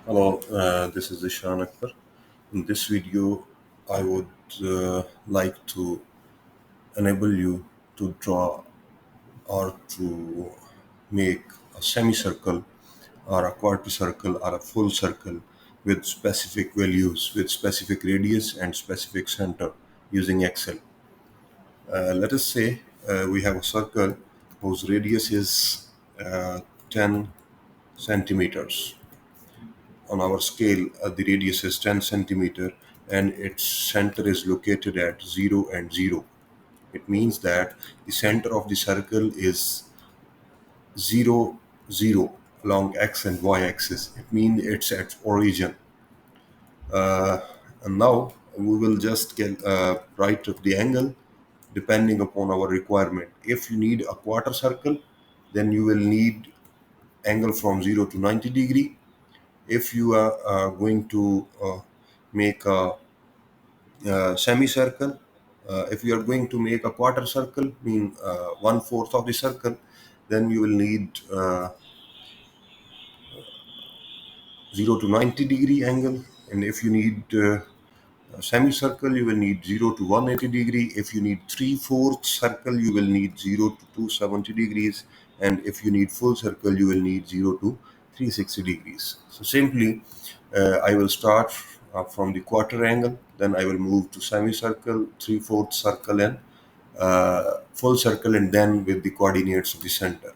Hello, this is Ishan Akhtar. In this video, I would like to enable you to draw or to make a semicircle or a quarter circle or a full circle with specific values, with specific radius and specific center using Excel. Let us say we have a circle whose radius is 10 centimeters. On our scale, the radius is 10 centimeter and its center is located at 0 and 0. It means that the center of the circle is 0, 0 along x and y axis. It means it's at origin. And now we will just get right of the angle depending upon our requirement. If you need a quarter circle, then you will need angle from 0 to 90 degree. If you are going to make a semicircle, if you are going to make a quarter circle, mean one fourth of the circle, then you will need 0 to 90 degree angle. And if you need a semicircle, you will need 0 to 180 degree. If you need 3/4 circle, you will need 0 to 270 degrees. And if you need full circle, you will need 0 to 360 degrees. So simply, I will start from the quarter angle, then I will move to semicircle, 3/4 circle, and full circle, and then with the coordinates of the center.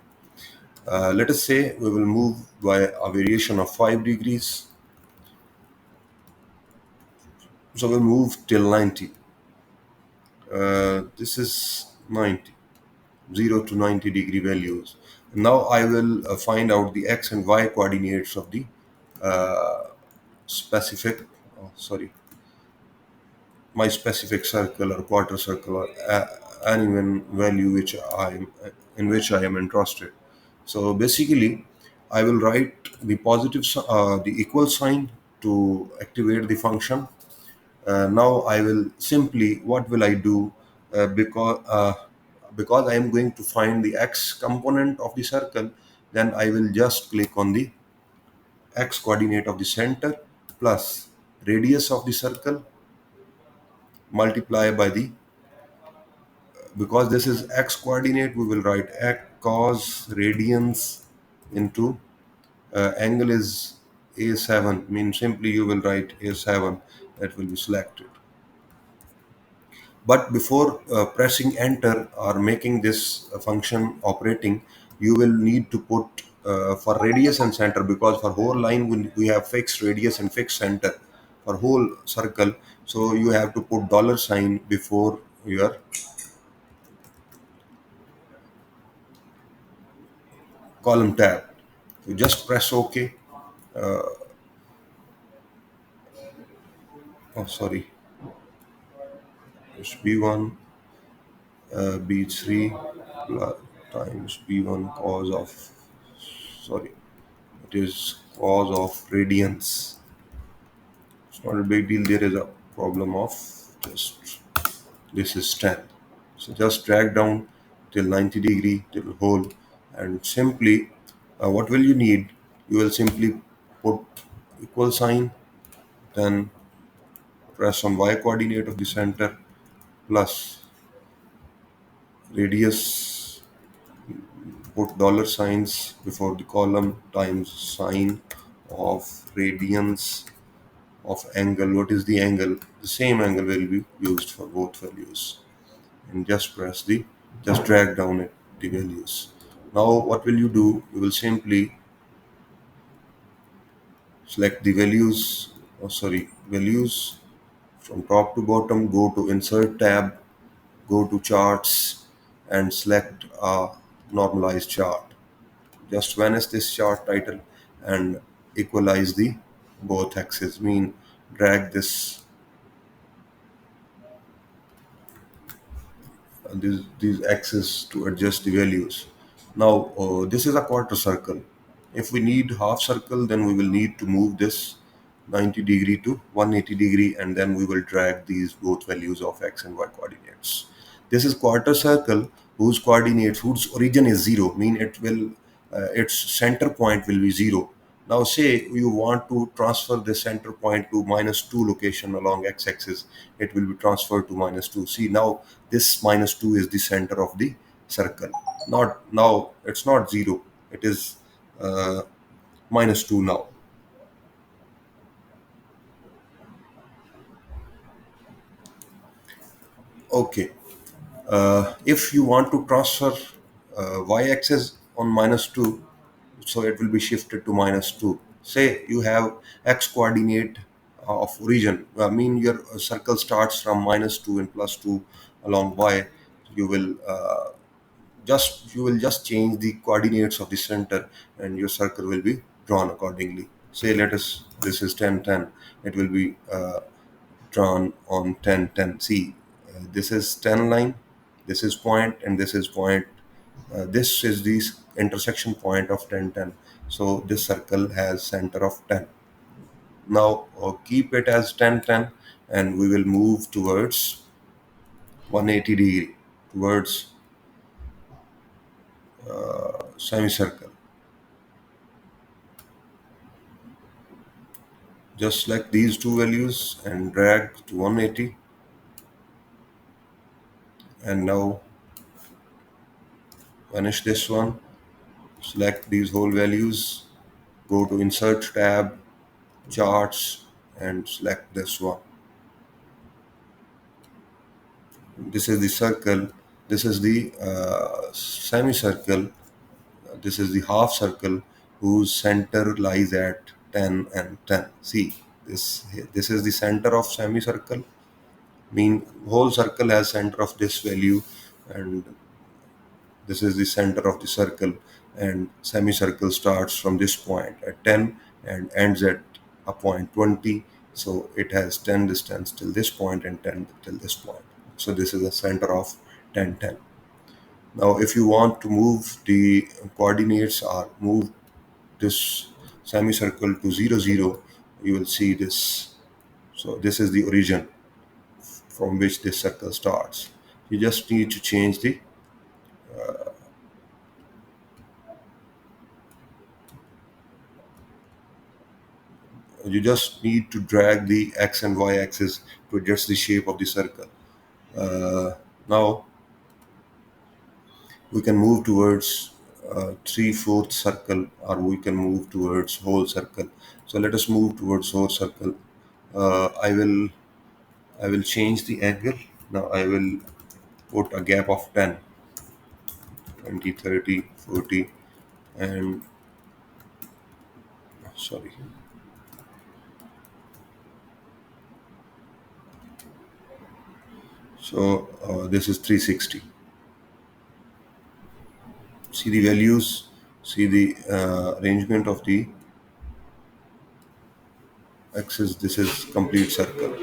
Let us say we will move by a variation of 5 degrees. So we'll move till 90. This is 90, 0 to 90 degree values. Now I will find out the x and y coordinates of the specific, sorry, my specific circle or quarter circle or any one value which I am interested. So basically, I will write the the equal sign to activate the function. Now I will simply, what will I do? Because I am going to find the x component of the circle, then I will just click on the x coordinate of the center plus radius of the circle multiply by the, because this is x coordinate, we will write x cos radians into angle is a7, means simply you will write a7, that will be selected. But before pressing enter or making this function operating, you will need to put for radius and center, because for whole line we have fixed radius and fixed center for whole circle. So you have to put dollar sign before your column tab. You just press OK. Oh, sorry. It's B1 B3 times B1 cos of, sorry, it is cos of radians. It's not a big deal. There is a problem of just, this is 10. So just drag down till 90 degree till whole, and simply what will you need? You will simply put equal sign, then press on y coordinate of the center plus radius, put dollar signs before the column times sign of radians of angle. What is the angle? The same angle will be used for both values. And just press the, just drag down it, the values. Now what will you do? You will simply select the values, values from top to bottom, go to insert tab, go to charts and select a normalized chart. Just vanish this chart title and equalize the both axes, mean drag these axes to adjust the values. Now this is a quarter circle. If we need half circle, then we will need to move this 90 degree to 180 degree, and then we will drag these both values of x and y coordinates. This is quarter circle whose coordinates, whose origin is 0, mean it will its center point will be 0. Now say you want to transfer the center point to minus 2 location along x-axis, it will be transferred to minus 2. See, now this minus 2 is the center of the circle. Not now, it's not 0, it is uh, minus 2 now. Okay. If you want to transfer y-axis on minus 2, so it will be shifted to minus 2. Say you have x coordinate of origin. I mean, your circle starts from minus 2 and plus 2 along y. You will just change the coordinates of the center, and your circle will be drawn accordingly. Say, let us, this is 10 10. It will be drawn on 10 10. See, this is 10 line, this is point, and this is point. This is the intersection point of 10 10. So this circle has center of 10. Now keep it as 10 10, and we will move towards 180 degree, towards semicircle. Just like these two values, and drag to 180. And now finish this one. Select these whole values, go to insert tab, charts, and select this one. This is the circle, this is the semicircle, this is the half circle whose center lies at 10 and 10. See, this is the center of semicircle, mean whole circle has center of this value, and this is the center of the circle, and semicircle starts from this point at 10 and ends at a point 20. So it has 10 distance till this point and 10 till this point. So this is the center of 10 10. Now if you want to move the coordinates or move this semicircle to 0 0, you will see this. So this is the origin from which this circle starts. You just need to change the, you just need to drag the x and y axis to adjust the shape of the circle. Now we can move towards 3/4 circle, or we can move towards whole circle. So let us move towards whole circle. I will change the angle. Now I will put a gap of 10, 20, 30, 40, and sorry. So this is 360. See the values, see the arrangement of the axis. This is complete circle.